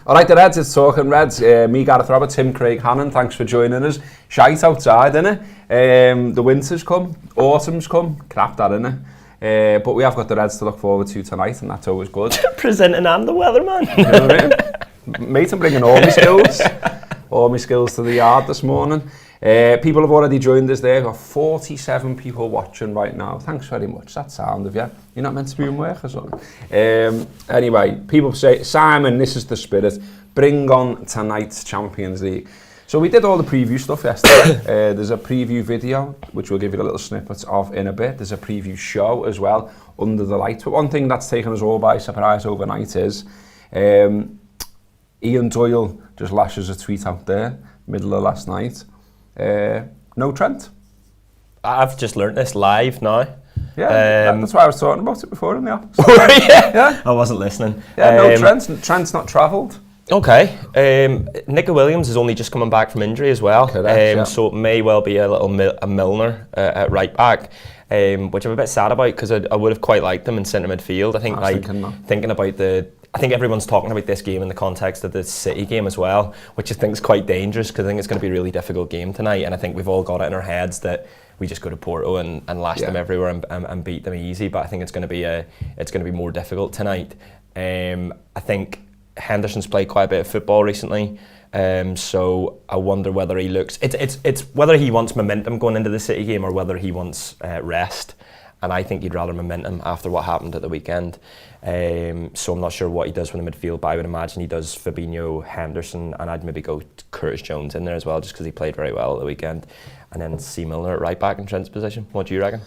All right, the Reds, it's Talking Reds. Me, Gareth, Robert, Tim, Craig, Hannan, thanks for joining us. Shite outside, innit? The winter's come, autumn's come, crap that, innit? But we have got the Reds to look forward to tonight, and that's always good. Presenting I'm the weatherman. You know what I mean? Mate, I'm bringing all my skills to the yard this morning. People have already joined us there. We've got 47 people watching right now. Thanks very much. That's sound of you. You're not meant to be in work or something. Anyway, people say, Simon, this is the spirit. Bring on tonight's Champions League. So we did all the preview stuff yesterday. There's a preview video, which we'll give you a little snippet of in a bit. There's a preview show as well, Under the Lights. But one thing that's taken us all by surprise overnight is Ian Doyle just lashes a tweet out there, middle of last night. No Trent. I've just learnt this live now. Yeah, that's why I was talking about it before in the office. Yeah. I wasn't listening. Yeah, no Trent. Trent's not travelled. Okay. Nico Williams is only just coming back from injury as well. Correct, so it may well be a little Milner at right back, which I'm a bit sad about because I would have quite liked him in centre midfield. I think thinking about I think everyone's talking about this game in the context of the City game as well, which I think is quite dangerous because I think it's going to be a really difficult game tonight, and I think we've all got it in our heads that we just go to Porto and lash them everywhere and beat them easy. But I think it's going to be more difficult tonight. I think Henderson's played quite a bit of football recently, so I wonder whether he looks. It's whether he wants momentum going into the City game or whether he wants rest. And I think he'd rather momentum after what happened at the weekend. So I'm not sure what he does from the midfield, but I would imagine he does Fabinho, Henderson, and I'd maybe go Curtis Jones in there as well, just because he played very well at the weekend. And then see Milner at right back in Trent's position. What do you reckon?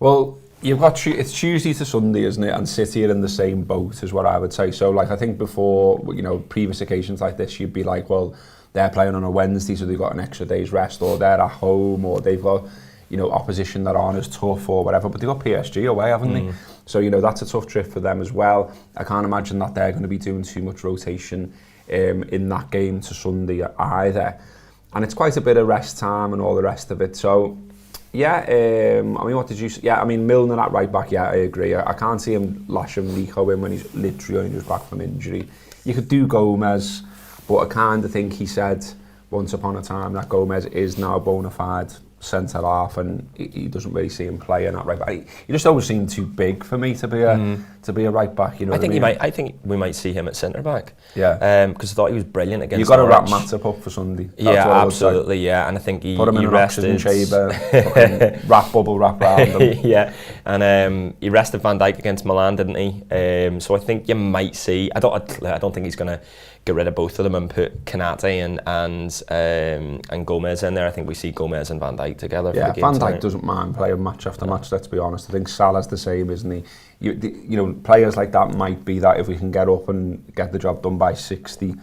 Well, you've got it's Tuesday to Sunday, isn't it? And City are in the same boat, is what I would say. So, like, I think before, previous occasions like this, you'd be like, well, they're playing on a Wednesday, so they've got an extra day's rest, or they're at home, or they've got opposition that aren't as tough or whatever, but they've got PSG away, haven't they? So, that's a tough trip for them as well. I can't imagine that they're going to be doing too much rotation in that game to Sunday either. And it's quite a bit of rest time and all the rest of it. So, what did you say? Yeah, Milner at right back, I agree. I can't see him lashing Nico in when he's literally only just back from injury. You could do Gomez, but I kind of think he said once upon a time that Gomez is now a bona fide centre half, and he doesn't really see him playing at right back. He just always seemed too big for me to be a right back. I think we might see him at centre back. Yeah. Because I thought he was brilliant against. You've got to wrap Matip up for Sunday. That's absolutely. Yeah, and I think he put him in an oxygen chamber, wrap around him. Yeah, and he rested Van Dijk against Milan, didn't he? So I think you might see. I don't think he's going to get rid of both of them and put Kanate and Gomez in there. I think we see Gomez and Van Dijk together. Yeah, for the game Van Dijk tonight. Doesn't mind playing match after match. Let's be honest. I think Salah's the same, isn't he? Players like that might be that if we can get up and get the job done by 60,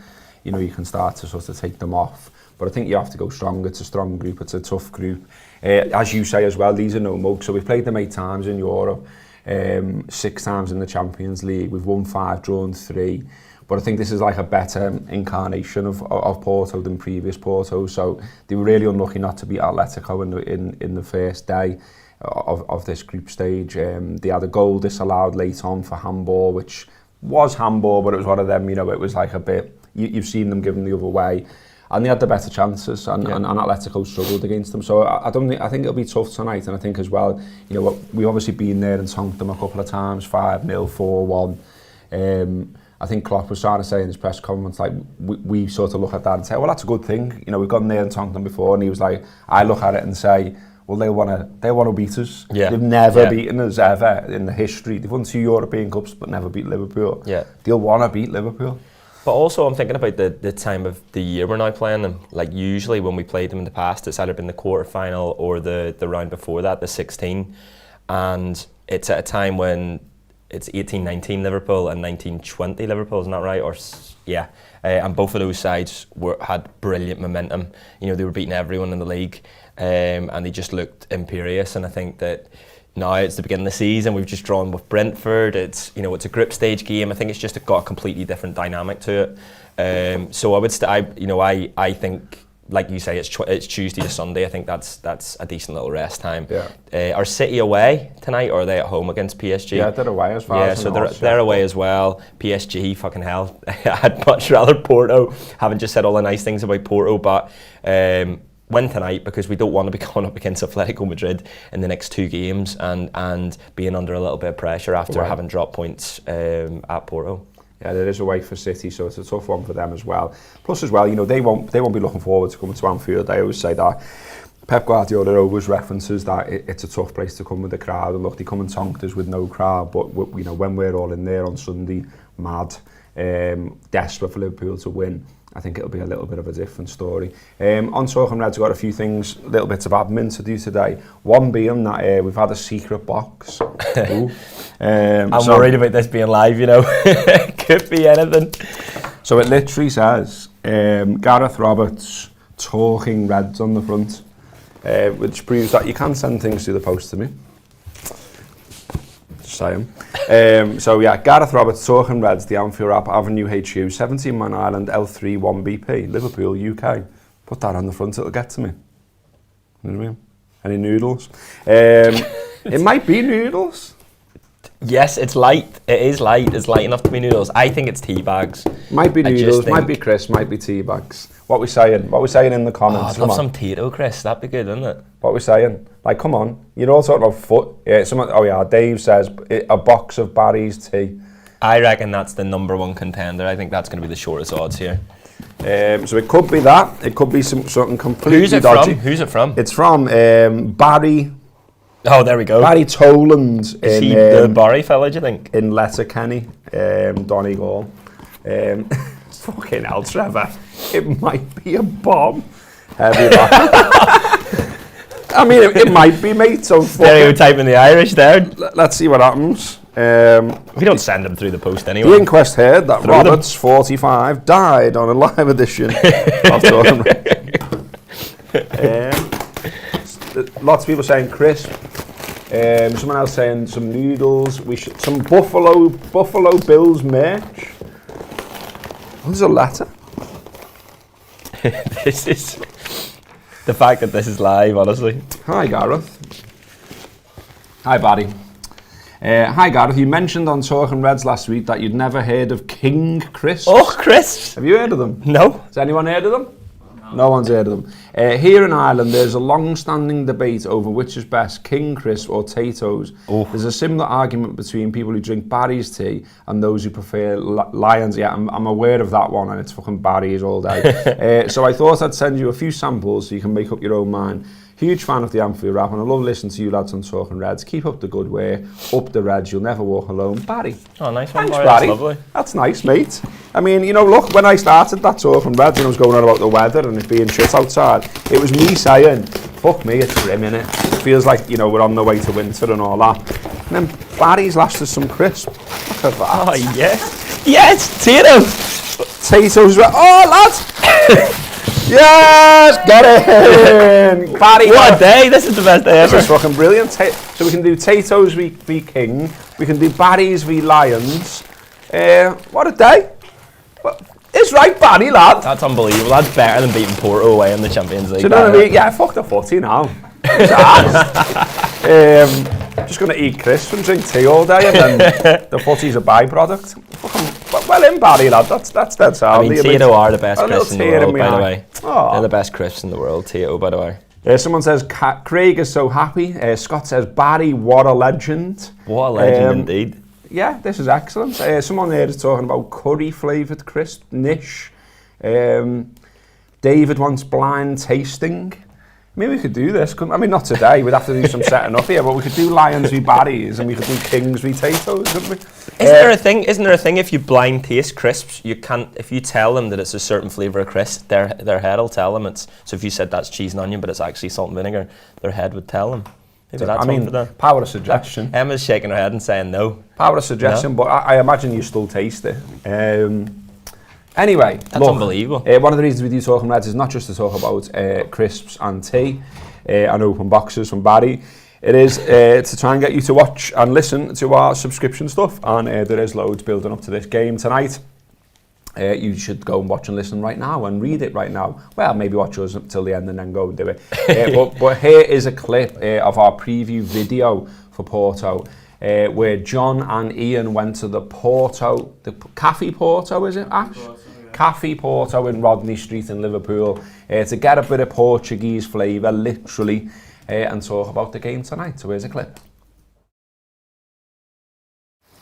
you can start to sort of take them off. But I think you have to go strong. It's a strong group. It's a tough group. As you say as well, these are no mugs. So we've played them 8 times in Europe, 6 times in the Champions League. We've won 5, drawn 3. But I think this is like a better incarnation of Porto than previous Porto. So they were really unlucky not to beat Atletico in the first day of this group stage. They had a goal disallowed late on for handball, which was handball, but it was one of them, it was like a bit, you've seen them give them the other way. And they had the better chances, and Atletico struggled against them. So I think it'll be tough tonight. And I think as well, we've obviously been there and tonked them a couple of times, 5-0, 4-1. I think Klopp was trying to say in his press conference, like, we sort of look at that and say, well, that's a good thing. We've gone there and tonked them before. And he was like, I look at it and say, well, they want to beat us. Yeah. They've never beaten us ever in the history. They've won 2 European Cups but never beat Liverpool. Yeah. They'll want to beat Liverpool. But also I'm thinking about the time of the year we're now playing them. Like, usually when we played them in the past, it's either been the quarter-final or the round before that, the 16. And it's at a time when it's 18-19 Liverpool and 19-20 Liverpool, isn't that right? And both of those sides had brilliant momentum. They were beating everyone in the league, and they just looked imperious. And I think that now it's the beginning of the season. We've just drawn with Brentford. It's a group stage game. I think it's just got a completely different dynamic to it. So I would I think like you say, it's Tuesday to Sunday. I think that's a decent little rest time. Yeah. Are City away tonight, or are they at home against PSG? Yeah, they're away as far as so they're away as well. PSG, fucking hell. I'd much rather Porto. Haven't just said all the nice things about Porto, but win tonight, because we don't want to be going up against Atletico Madrid in the next 2 games and being under a little bit of pressure after having dropped points at Porto. Yeah, there is away for City, so it's a tough one for them as well. Plus, as well, you know, they won't be looking forward to coming to Anfield. I always say that. Pep Guardiola always references that it's a tough place to come with the crowd. And look, they come and tonked us with no crowd, but you know, when we're all in there on Sunday, mad, desperate for Liverpool to win, I think it'll be a little bit of a different story. On Talking Reds, we've got a few things, little bits of admin to do today. One being that we've had a secret box. I'm worried about this being live, you know. Could be anything. So it literally says Gareth Roberts Talking Reds on the front, which proves that you can send things through the post to me. Just saying. So yeah, Gareth Roberts Talking Reds, the Anfield Wrap, Avenue HU, 17 Man Island, L3 1BP, Liverpool, UK. Put that on the front, it'll get to me. You know what I mean? Any noodles? It might be noodles. Yes, it's light. It is light. It's light enough to be noodles. I think it's tea bags. Might be noodles, might be crisps, might be tea bags. What we saying? What we saying in the comments? I'd love some Tito crisps. That'd be good, wouldn't it? What we saying? Like, come on. You're all talking about foot. Yeah, someone. Oh yeah, Dave says a box of Barry's tea. I reckon that's the #1 contender. I think that's going to be the shortest odds here. So it could be that. It could be something completely dodgy. Who's it from? It's from Barry. Oh, there we go. Barry Toland. Is he the Barry fella, do you think? In Letterkenny, Donegal. Fucking hell, Trevor. It might be a bomb. I mean, it might be, mate. So stereotyping the Irish there. Let's see what happens. We don't send them through the post anyway. The inquest heard that Roberts, 45, died on a live edition of Talking Reds. Lots of people saying crisp. Someone else saying some noodles. Some Buffalo Bills merch. Oh, there's a letter. This is the fact that this is live, honestly. Hi, Gareth. Hi, Barry. Hi, Gareth. You mentioned on Talking Reds last week that you'd never heard of King Crisps. Oh, crisps! Have you heard of them? No. Has anyone heard of them? No one's heard of them. Here in Ireland, there's a long-standing debate over which is best, King Crisp or Tato's. Oh. There's a similar argument between people who drink Barry's tea and those who prefer Lions. Yeah, I'm aware of that one, and it's fucking Barry's all day. So I thought I'd send you a few samples so you can make up your own mind. Huge fan of the Anfield Wrap, and I love listening to you lads on Talking Reds. Keep up the good work. Up the Reds, you'll never walk alone. Barry. Oh, nice one, Thanks, Barry. Barry. That's lovely. That's nice, mate. I mean, you know, look, when I started that Talking Reds and I was going on about the weather and it being shit outside, it was me saying, fuck me, it's grim, innit? It feels like, you know, we're on the way to winter and all that. And then Barry's lashed us some crisp. Look at that. Oh, yes. Yes, Tato's. Tato's. Oh, lads. Yes, get in! Barry, what a day! This is the best day ever. This is fucking brilliant. So we can do Tato's v King. We can do Barry's v Lions. What a day! Well, it's right, Barry, lad. That's unbelievable. That's better than beating Porto away in the Champions League. Do you know what I mean? Yeah, fuck the footy now. Just going to eat crisps and drink tea all day, and then the footy's a byproduct. Well in, Barry, lad. That's dead sound. I mean, Tito are the best crisps in the world, by the way. Oh. They're the best crisps in the world, Tito, by the way. Someone says, Craig is so happy. Scott says, Barry, what a legend. What a legend, indeed. Yeah, this is excellent. Someone there is talking about curry-flavoured crisp, niche. David wants blind tasting. Maybe we could do this. I mean, not today. We'd have to do some setting up here, but we could do Lions v Barry's and we could do Kings v Tato's, couldn't we? Isn't there a thing if you blind taste crisps, you can't, if you tell them that it's a certain flavour of crisp, their head will tell them it's, so if you said that's cheese and onion but it's actually salt and vinegar, their head would tell them. Maybe that's one for them. Power of suggestion. Emma's shaking her head and saying no. Power of suggestion, no? But I imagine you still taste it. Anyway, that's unbelievable. One of the reasons we do Talking Reds is not just to talk about crisps and tea and open boxes from Barry. It is to try and get you to watch and listen to our subscription stuff, and there is loads building up to this game tonight. you should go and watch and listen right now and read it right now. Well, maybe watch us up till the end and then go and do it. But here is a clip of our preview video for Porto, where John and Ian went to the Cafe Porto, is it, Ash? Porto, yeah. Cafe Porto in Rodney Street in Liverpool, to get a bit of Portuguese flavour, literally, and talk about the game tonight. So here's a clip.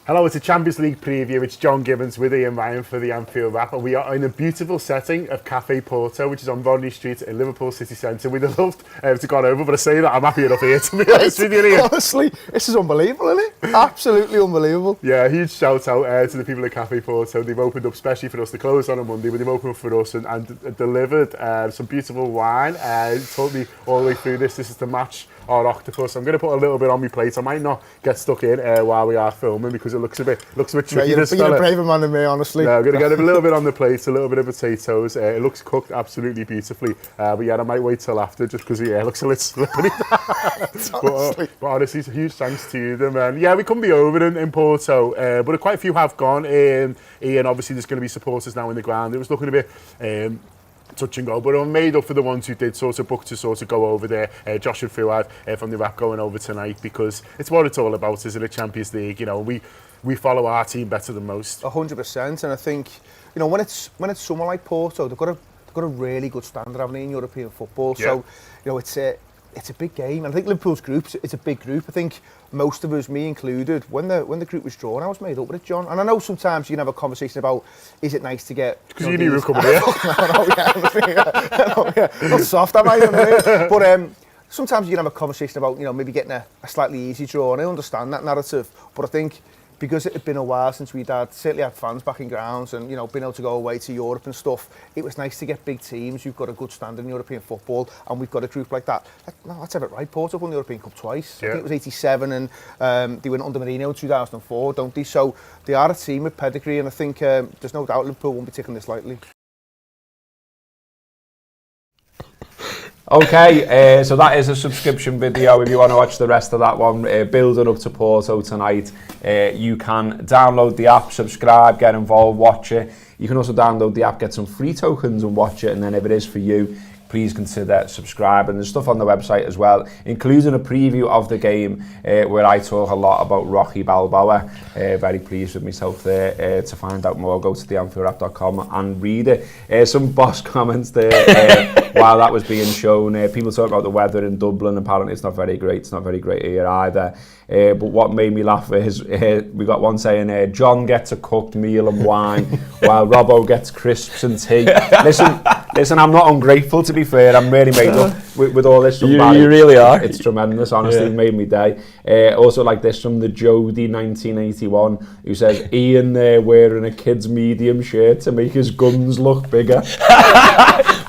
Hello, it's a Champions League preview. It's John Gibbons with Ian Ryan for the Anfield Wrap, and we are in a beautiful setting of Cafe Porto, which is on Rodney Street in Liverpool city centre. We'd have loved to go over, but I say that I'm happy enough here, to be honest with you, Ian. Honestly, this is unbelievable, isn't it? Absolutely unbelievable. Yeah, huge shout out to the people at Cafe Porto. They've opened up, especially for us, they closed on a Monday, but they've opened up for us and delivered some beautiful wine. Told me all the way through this is to match our octopus. I'm going to put a little bit on my plate. I might not get stuck in while we are filming because it looks a bit tricky. Yeah, you're a braver man than me, honestly. Yeah, I'm going to get a little bit on the plate, a little bit of potatoes. It looks cooked absolutely beautifully. But yeah, I might wait till after just because it looks a little slippery. but honestly, it's a huge thanks to them. And yeah, we couldn't be over in Porto, but quite a few have gone. Ian, obviously there's going to be supporters now in the ground. It was looking a bit touch and go, but I'm made up for the ones who did sort of book to sort of go over there. Josh and Fuad from the Wrap going over tonight because it's what it's all about, isn't it? Champions League, you know, we follow our team better than most. 100%, and I think, you know, when it's someone like Porto, they've got a really good standard, haven't they, in European football. Yeah. So, you know, it's a big game, and I think Liverpool's group, it's a big group. I think most of us, me included, when the group was drawn, I was made up with it, John. And I know sometimes you can have a conversation about, is it nice to get... Because you knew you were coming here. Not soft, am I? But sometimes you can have a conversation about, you know, maybe getting a slightly easy draw, and I understand that narrative. But I think because it had been a while since we'd certainly had fans back in grounds and, you know, been able to go away to Europe and stuff, it was nice to get big teams who've got a good standard in European football, and we've got a group like that. Let's have it right. Porto won the European Cup twice. Yeah. I think it was 87 and they went under Mourinho in 2004, don't they? So they are a team with pedigree, and I think there's no doubt Liverpool won't be taking this lightly. Okay, so that is a subscription video. If you want to watch the rest of that one, building up to Porto tonight, you can download the app, subscribe, get involved, watch it. You can also download the app, get some free tokens and watch it, and then if it is for you, please consider subscribing. There's stuff on the website as well, including a preview of the game where I talk a lot about Rocky Balboa. Very pleased with myself there. To find out more, go to theanfieldwrap.com and read it. Some boss comments there while that was being shown. People talk about the weather in Dublin. Apparently it's not very great. It's not very great here either. But what made me laugh is we got one saying, John gets a cooked meal and wine while Robbo gets crisps and tea. Listen, I'm not ungrateful, to be fair. I'm really made up with all this. You really are. It's tremendous, honestly. It made me day. Also like this from the Jody 1981, who says, Ian there wearing a kid's medium shirt to make his guns look bigger.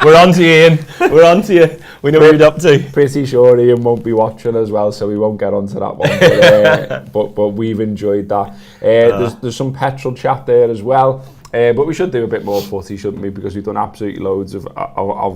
We're on to you, Ian. We're on to you. We know what you're up to. Pretty sure Ian won't be watching as well, so we won't get onto that one. But we've enjoyed that. There's some petrol chat there as well. But we should do a bit more footy, shouldn't we? Because we've done absolutely loads of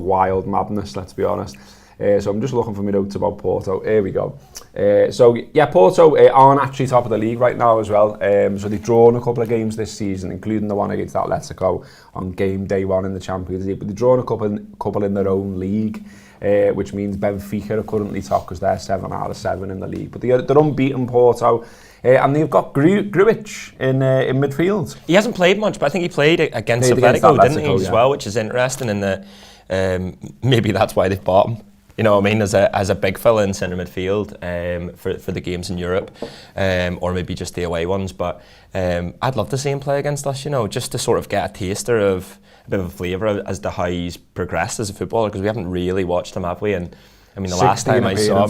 wild madness, let's be honest. So I'm just looking for my notes about Porto. Here we go. Porto aren't actually top of the league right now as well. So they've drawn a couple of games this season, including the one against Atletico on game day 1 in the Champions League. But they've drawn a couple in their own league, which means Benfica are currently top because they're 7 out of 7 in the league. But they're unbeaten, Porto. And they've got Grujic in midfield. He hasn't played much, but I think he played against Atletico, didn't he, as well, which is interesting. And maybe that's why they've bought him. You know what I mean, as a big fella in centre midfield for the games in Europe, or maybe just the away ones. But I'd love to see him play against us, you know, just to sort of get a taster of a bit of a flavour as to how he's progressed as a footballer, because we haven't really watched him, have we? And I mean, the last time I saw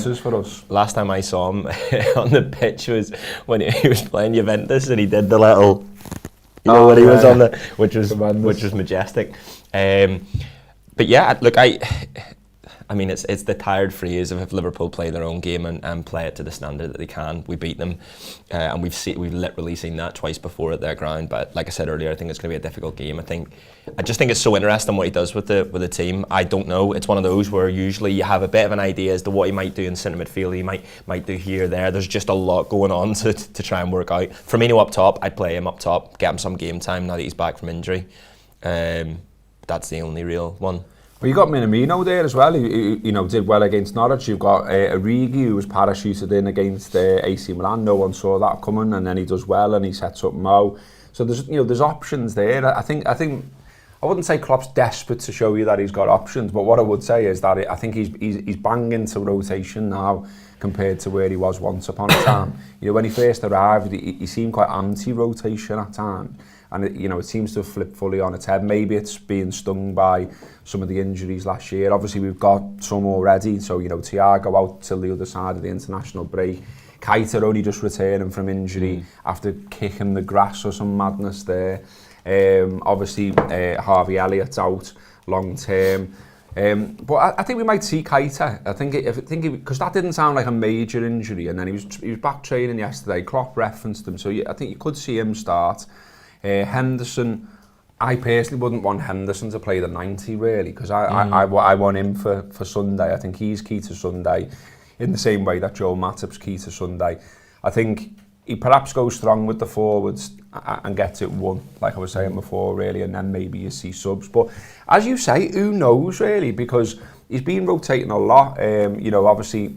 him on the pitch was when he was playing Juventus, and he did the little, you know, when he was on the, which was majestic. But yeah, look, I mean, it's the tired phrase of if Liverpool play their own game and play it to the standard that they can, we beat them, and we've literally seen that twice before at their ground. But like I said earlier, I think it's going to be a difficult game. I just think it's so interesting what he does with the team. I don't know. It's one of those where usually you have a bit of an idea as to what he might do in centre midfield. He might do here, there. There's just a lot going on to try and work out. Firmino up top, I'd play him up top, get him some game time now that he's back from injury. That's the only real one. Well, you got Minamino there as well, who did well against Norwich. You've got Origi, who was parachuted in against AC Milan. No one saw that coming, and then he does well and he sets up Mo. So there's options there. I think I wouldn't say Klopp's desperate to show you that he's got options, but what I would say is that I think he's banging to rotation now compared to where he was once upon a time. When he first arrived, he seemed quite anti-rotation at times. And it seems to have flipped fully on its head. Maybe it's being stung by some of the injuries last year. Obviously, we've got some already. So, Thiago out till the other side of the international break. Keita only just returning from injury after kicking the grass or some madness there. Obviously, Harvey Elliott's out long term. But I think we might see Keita. I think because that didn't sound like a major injury, and then he was back training yesterday. Klopp referenced him, so I think you could see him start. Henderson, I personally wouldn't want Henderson to play the 90 really, because I want him for Sunday. I think he's key to Sunday in the same way that Joe Matip's key to Sunday. I think he perhaps goes strong with the forwards and gets it won, like I was saying before really, and then maybe you see subs. But as you say, who knows really, because he's been rotating a lot. Obviously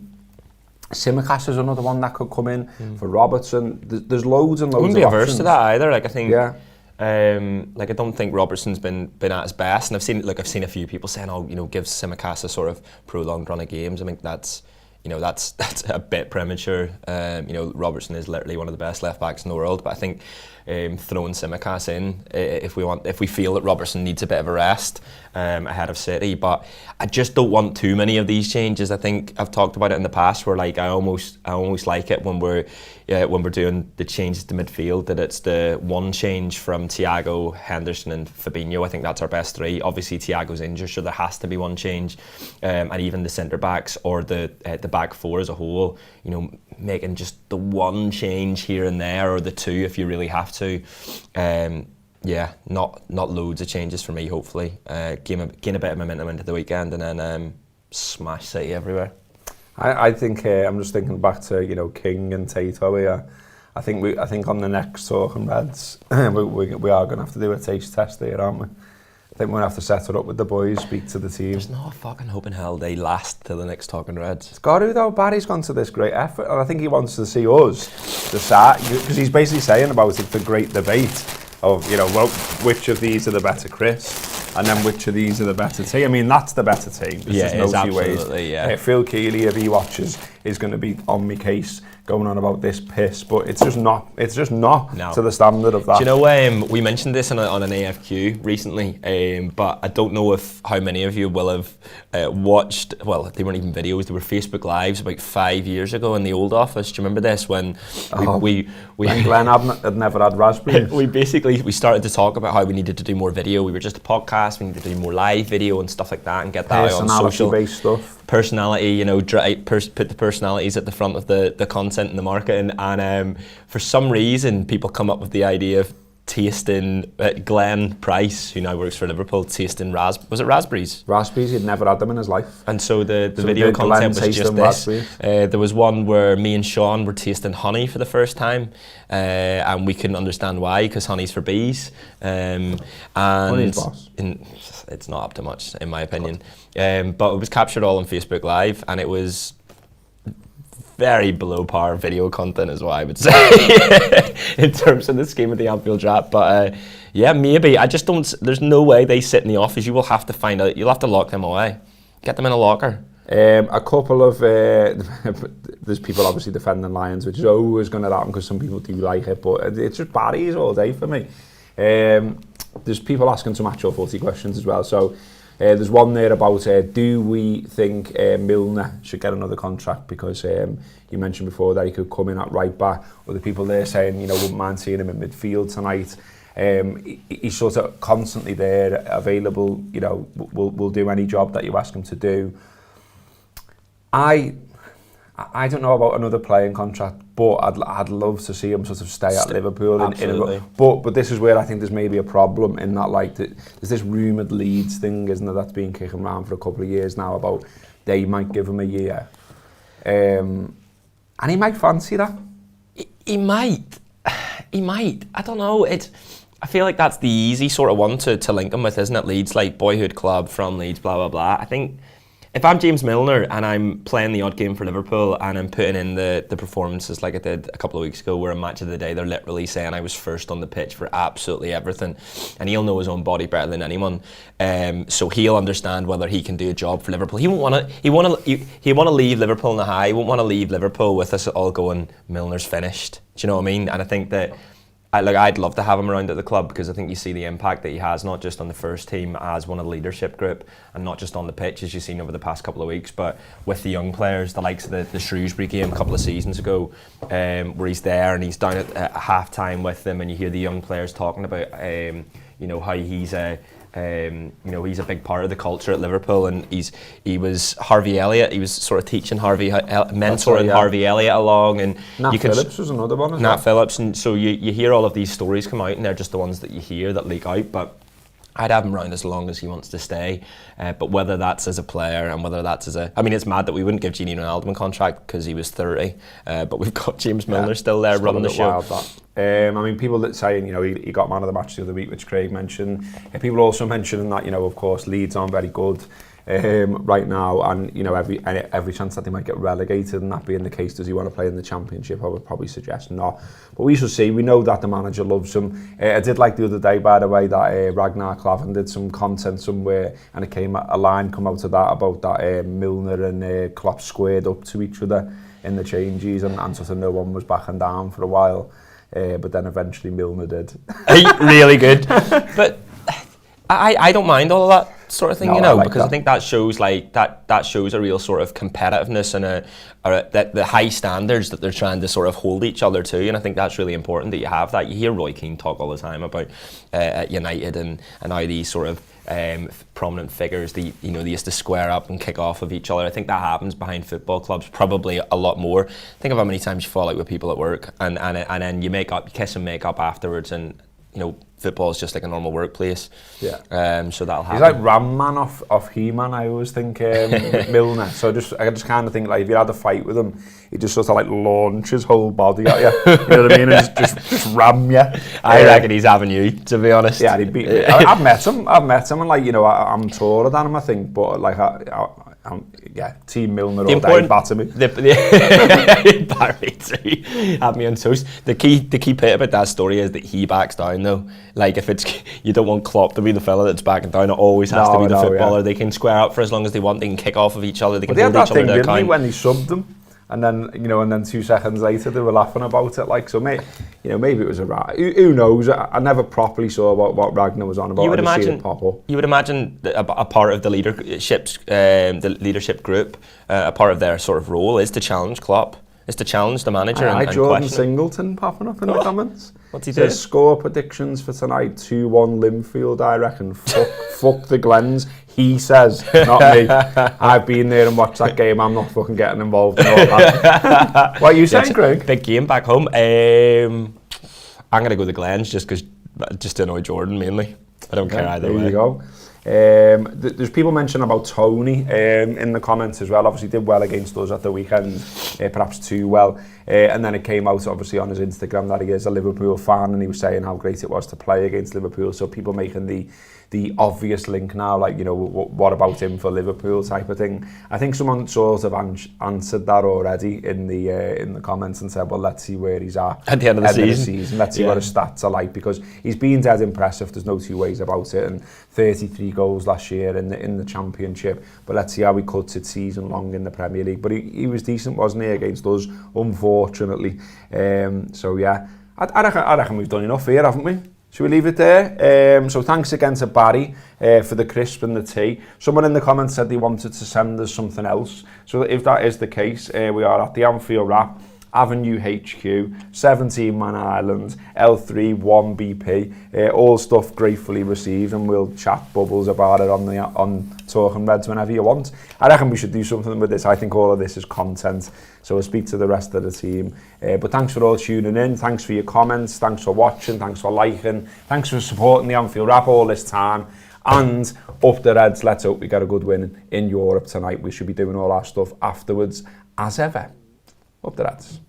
Tsimikas is another one that could come in for Robertson. There's loads and loads of options. Wouldn't be averse to that either. Like I think, yeah. I don't think Robertson's been at his best, and I've seen a few people saying, give Tsimikas a sort of prolonged run of games. I think that's a bit premature. Robertson is literally one of the best left backs in the world, but I think throwing Tsimikas in if we feel that Robertson needs a bit of a rest ahead of City. But I just don't want too many of these changes. I think I've talked about it in the past where I almost like it when we're doing the changes to midfield, that it's the one change from Thiago, Henderson and Fabinho. I think that's our best three. Obviously Thiago's injured, so there has to be one change, and even the centre backs or the back four as a whole, making just the one change here and there, or the two if you really have to. Not loads of changes for me. Hopefully, gain a bit of momentum into the weekend, and then smash City everywhere. I think I'm just thinking back to King and Tato here. I think on the next Talking Reds we are going to have to do a taste test here, aren't we? I think we're going to have to set it up with the boys, speak to the team. There's no fucking hope in hell they last till the next Talking Reds. It's got to though. Barry's gone to this great effort, and I think he wants to see us decide, because he's basically saying about it, the great debate of which of these are the better Chris, and then which of these are the better team. I mean, that's the better team. There's just no two ways. Yeah. Phil Keeley, if he watches, is going to be on my case going on about this piss, but it's just not no. To the standard of that. Do you know, we mentioned this on an AFQ recently, but I don't know how many of you will have watched, well, they weren't even videos, they were Facebook Lives about 5 years ago in the old office. Do you remember this, when we when Glenn had never had raspberries? we started to talk about how we needed to do more video. We were just a podcast, we needed to do more live video and stuff like that, and get that out on social. Personality-based stuff. Personality, put the personalities at the front of the content and the marketing, and for some reason people come up with the idea of tasting Glenn Price, who now works for Liverpool, tasting raspberries? Raspberries, he'd never had them in his life. And so the video content was just this. There was one where me and Sean were tasting honey for the first time, and we couldn't understand why, because honey's for bees. And honey's boss. It's not up to much, in my opinion. But it was captured all on Facebook Live, and it was very below par video content is what I would say in terms of the scheme of the Anfield Wrap. But maybe. I just don't, there's no way they sit in the office. You will have to find out, you'll have to lock them away. Get them in a locker. A couple of, there's people obviously defending Lions, which is always going to happen because some people do like it, but it's just Barry's all day for me. There's people asking some actual 40 questions as well. So there's one there about do we think Milner should get another contract, because you mentioned before that he could come in at right back. Other people there saying, wouldn't mind seeing him in midfield tonight. He's sort of constantly there, available, will do any job that you ask him to do. I don't know about another playing contract, but I'd love to see him sort of stay at Liverpool. But this is where I think there's maybe a problem in that, there's this rumoured Leeds thing, isn't there, that's been kicking around for a couple of years now about they might give him a year. And he might fancy that. He might. I don't know. I feel like that's the easy sort of one to link them with, isn't it? Leeds, like boyhood club from Leeds, blah, blah, blah. I think if I'm James Milner and I'm playing the odd game for Liverpool and I'm putting in the performances like I did a couple of weeks ago, where a match of the day they're literally saying I was first on the pitch for absolutely everything, and he'll know his own body better than anyone, so he'll understand whether he can do a job for Liverpool. He want to leave Liverpool in the high. He won't want to leave Liverpool with us all going, Milner's finished. Do you know what I mean? And I think that I'd love to have him around at the club, because I think you see the impact that he has, not just on the first team as one of the leadership group, and not just on the pitch as you've seen over the past couple of weeks, but with the young players, the likes of the Shrewsbury game a couple of seasons ago, where he's there and he's down at half time with them, and you hear the young players talking about how he's he's a big part of the culture at Liverpool, and he was Harvey Elliott. He was sort of teaching mentoring Harvey Elliott along, and Nat Phillips was another one. Nat Phillips, and so you hear all of these stories come out, and they're just the ones that you hear that leak out. But I'd have him around as long as he wants to stay. But whether that's as a player and whether that's it's mad that we wouldn't give Gini Ronaldo a contract because he was 30, but we've got James Milner still there running the show. People that saying, he got man of the match the other week, which Craig mentioned. People also mentioning that, of course, Leeds aren't very good right now, and every chance that they might get relegated, and that being the case, does he want to play in the Championship? I would probably suggest not. But we shall see. We know that the manager loves him. I did like the other day, by the way, that Ragnar Klavan did some content somewhere, and a line come out of that about that Milner and Klopp squared up to each other in the changes, and sort of no one was backing down for a while. But then eventually Milner did. Really good. But I don't mind all of that sort of thing, because I think that shows that shows a real sort of competitiveness and the high standards that they're trying to sort of hold each other to, and I think that's really important that you have that. You hear Roy Keane talk all the time about at United and how these sort of prominent figures, they used to square up and kick off of each other. I think that happens behind football clubs probably a lot more. Think of how many times you fall out with people at work, and then you kiss and make up afterwards, and football is just like a normal workplace. Yeah. So that'll happen. He's like Ram Man off He-Man, I always think, Milner. So I just kind of think, like, if you had a fight with him, he just sort of like launch his whole body at you. You know what I mean? And just ram you. I reckon he's having you, to be honest. Yeah, he'd beat me. I've met him, and like, I'm taller than him, I think, but like, Team Milner all day, batter me. Barry too. Have me on toast. The key bit about that story is that he backs down though. Like, if you don't want Klopp to be the fella that's backing down, it always has to be the footballer. Yeah. They can square up for as long as they want. They can kick off of each other. They can hold each other to account. When he subbed them, and then 2 seconds later they were laughing about it. Like, so maybe it was who knows? I never properly saw what Ragnar was on about. You would imagine a part of the leadership group, a part of their sort of role is to challenge Klopp, is to challenge the manager. And Jordan Singleton popping up in the comments. What's he doing? Says score predictions for tonight: 2-1 Linfield. I reckon. Fuck the Glens. He says, not me. I've been there and watched that game. I'm not fucking getting involved in all that. What are you saying, Craig? Big game back home. I'm going to go the Glens just to annoy Jordan mainly. I don't care either way. There you go. There's people mentioning about Tony in the comments as well. Obviously did well against us at the weekend, perhaps too well, and then it came out obviously on his Instagram that he is a Liverpool fan, and he was saying how great it was to play against Liverpool. So people making the obvious link now, like, what about him for Liverpool type of thing. I think someone sort of answered that already in the comments and said, well, let's see where he's at the end of the season. Let's see what his stats are like, because he's been dead impressive. There's no two ways about it. And 33 goals last year in the Championship. But let's see how he cuts it season long in the Premier League. But he was decent, wasn't he, against us, unfortunately. So yeah, I reckon we've done enough here, haven't we? Should we leave it there? So thanks again to Barry for the crisp and the tea. Someone in the comments said they wanted to send us something else. So if that is the case, we are at the Anfield Wrap, Avenue HQ, 17 Man Island, L3 1BP. All stuff gratefully received, and we'll chat bubbles about it on Talking Reds whenever you want. I reckon we should do something with this. I think all of this is content, so we'll speak to the rest of the team. But thanks for all tuning in. Thanks for your comments. Thanks for watching. Thanks for liking. Thanks for supporting the Anfield Wrap all this time. And up the Reds. Let's hope we get a good win in Europe tonight. We should be doing all our stuff afterwards, as ever. Up the Reds.